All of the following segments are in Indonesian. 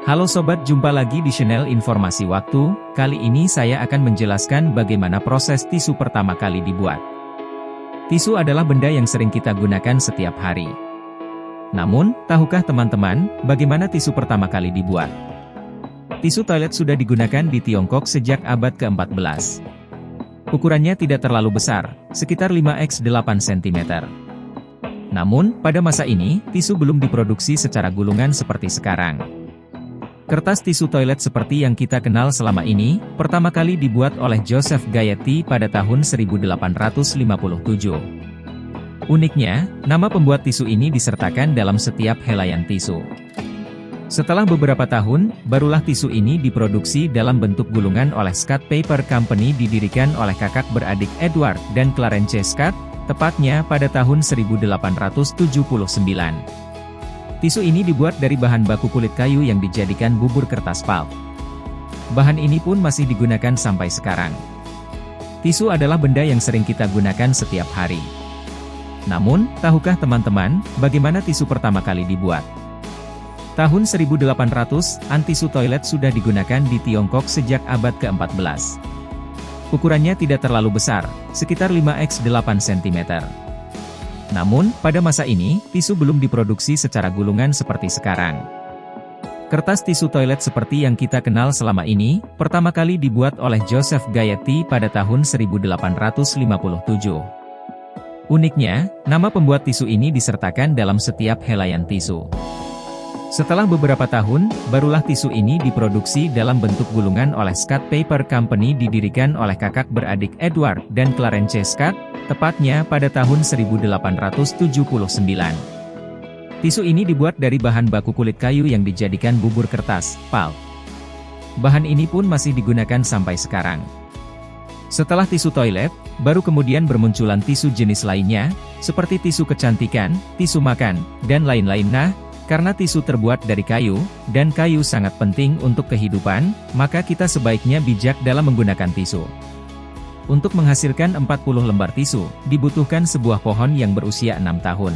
Halo sobat, jumpa lagi di channel Informasi Waktu. Kali ini saya akan menjelaskan bagaimana proses tisu pertama kali dibuat. Tisu adalah benda yang sering kita gunakan setiap hari. Namun, tahukah teman-teman, bagaimana tisu pertama kali dibuat? Tisu toilet sudah digunakan di Tiongkok sejak abad ke-14. Ukurannya tidak terlalu besar, sekitar 5x8 cm. Namun, pada masa ini, tisu belum diproduksi secara gulungan seperti sekarang. Kertas tisu toilet seperti yang kita kenal selama ini, pertama kali dibuat oleh Joseph Gayety pada tahun 1857. Uniknya, nama pembuat tisu ini disertakan dalam setiap helaian tisu. Setelah beberapa tahun, barulah tisu ini diproduksi dalam bentuk gulungan oleh Scott Paper Company didirikan oleh kakak beradik Edward dan Clarence Scott, tepatnya pada tahun 1879. Tisu ini dibuat dari bahan baku kulit kayu yang dijadikan bubur kertas pulp. Bahan ini pun masih digunakan sampai sekarang. Tisu adalah benda yang sering kita gunakan setiap hari. Namun, tahukah teman-teman, bagaimana tisu pertama kali dibuat? Tahun 1800-an tisu toilet sudah digunakan di Tiongkok sejak abad ke-14. Ukurannya tidak terlalu besar, sekitar 5x8 cm. Namun, pada masa ini, tisu belum diproduksi secara gulungan seperti sekarang. Kertas tisu toilet seperti yang kita kenal selama ini, pertama kali dibuat oleh Joseph Gayety pada tahun 1857. Uniknya, nama pembuat tisu ini disertakan dalam setiap helaian tisu. Setelah beberapa tahun, barulah tisu ini diproduksi dalam bentuk gulungan oleh Scott Paper Company didirikan oleh kakak beradik Edward dan Clarence Scott, tepatnya pada tahun 1879. Tisu ini dibuat dari bahan baku kulit kayu yang dijadikan bubur kertas, pulp. Bahan ini pun masih digunakan sampai sekarang. Setelah tisu toilet, baru kemudian bermunculan tisu jenis lainnya, seperti tisu kecantikan, tisu makan, dan lain-lain. Nah, karena tisu terbuat dari kayu, dan kayu sangat penting untuk kehidupan, maka kita sebaiknya bijak dalam menggunakan tisu. Untuk menghasilkan 40 lembar tisu, dibutuhkan sebuah pohon yang berusia 6 tahun.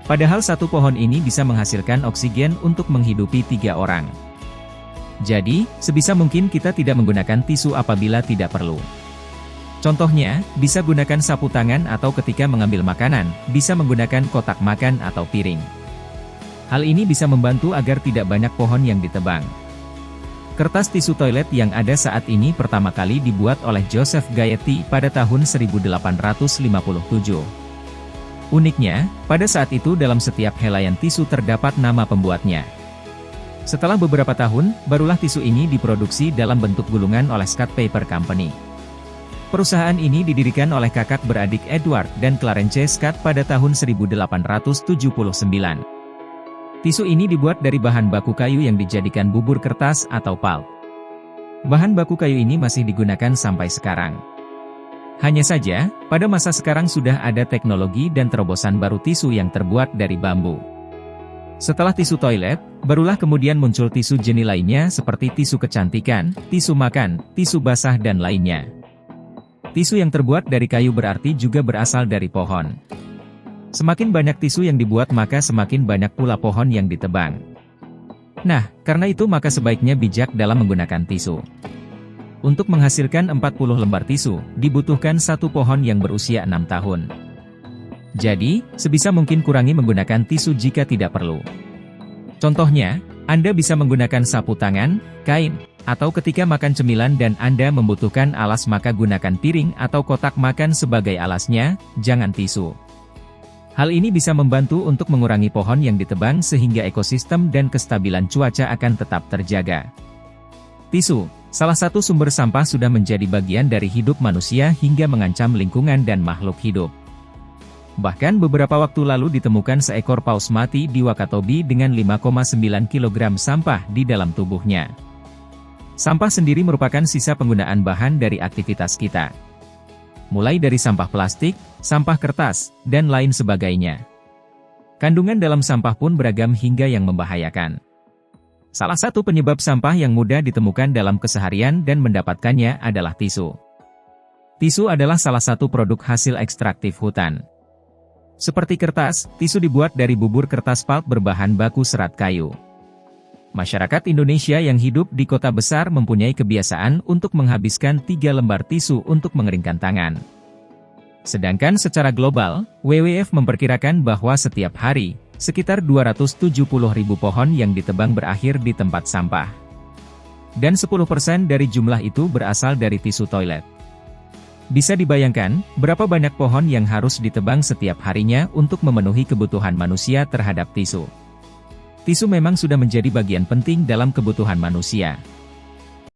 Padahal satu pohon ini bisa menghasilkan oksigen untuk menghidupi 3 orang. Jadi, sebisa mungkin kita tidak menggunakan tisu apabila tidak perlu. Contohnya, bisa gunakan sapu tangan atau ketika mengambil makanan, bisa menggunakan kotak makan atau piring. Hal ini bisa membantu agar tidak banyak pohon yang ditebang. Kertas tisu toilet yang ada saat ini pertama kali dibuat oleh Joseph Gayety pada tahun 1857. Uniknya, pada saat itu dalam setiap helaian tisu terdapat nama pembuatnya. Setelah beberapa tahun, barulah tisu ini diproduksi dalam bentuk gulungan oleh Scott Paper Company. Perusahaan ini didirikan oleh kakak beradik Edward dan Clarence Scott pada tahun 1879. Tisu ini dibuat dari bahan baku kayu yang dijadikan bubur kertas atau pulp. Bahan baku kayu ini masih digunakan sampai sekarang. Hanya saja, pada masa sekarang sudah ada teknologi dan terobosan baru tisu yang terbuat dari bambu. Setelah tisu toilet, barulah kemudian muncul tisu jenis lainnya seperti tisu kecantikan, tisu makan, tisu basah dan lainnya. Tisu yang terbuat dari kayu berarti juga berasal dari pohon. Semakin banyak tisu yang dibuat maka semakin banyak pula pohon yang ditebang. Nah, karena itu maka sebaiknya bijak dalam menggunakan tisu. Untuk menghasilkan 40 lembar tisu, dibutuhkan satu pohon yang berusia 6 tahun. Jadi, sebisa mungkin kurangi menggunakan tisu jika tidak perlu. Contohnya, Anda bisa menggunakan sapu tangan, kain, atau ketika makan cemilan dan Anda membutuhkan alas maka gunakan piring atau kotak makan sebagai alasnya, jangan tisu. Hal ini bisa membantu untuk mengurangi pohon yang ditebang sehingga ekosistem dan kestabilan cuaca akan tetap terjaga. Tisu, salah satu sumber sampah sudah menjadi bagian dari hidup manusia hingga mengancam lingkungan dan makhluk hidup. Bahkan beberapa waktu lalu ditemukan seekor paus mati di Wakatobi dengan 5,9 kg sampah di dalam tubuhnya. Sampah sendiri merupakan sisa penggunaan bahan dari aktivitas kita. Mulai dari sampah plastik, sampah kertas, dan lain sebagainya. Kandungan dalam sampah pun beragam hingga yang membahayakan. Salah satu penyebab sampah yang mudah ditemukan dalam keseharian dan mendapatkannya adalah tisu. Tisu adalah salah satu produk hasil ekstraktif hutan. Seperti kertas, tisu dibuat dari bubur kertas pulp berbahan baku serat kayu. Masyarakat Indonesia yang hidup di kota besar mempunyai kebiasaan untuk menghabiskan 3 lembar tisu untuk mengeringkan tangan. Sedangkan secara global, WWF memperkirakan bahwa setiap hari, sekitar 270.000 pohon yang ditebang berakhir di tempat sampah. Dan 10% dari jumlah itu berasal dari tisu toilet. Bisa dibayangkan, berapa banyak pohon yang harus ditebang setiap harinya untuk memenuhi kebutuhan manusia terhadap tisu. Tisu memang sudah menjadi bagian penting dalam kebutuhan manusia.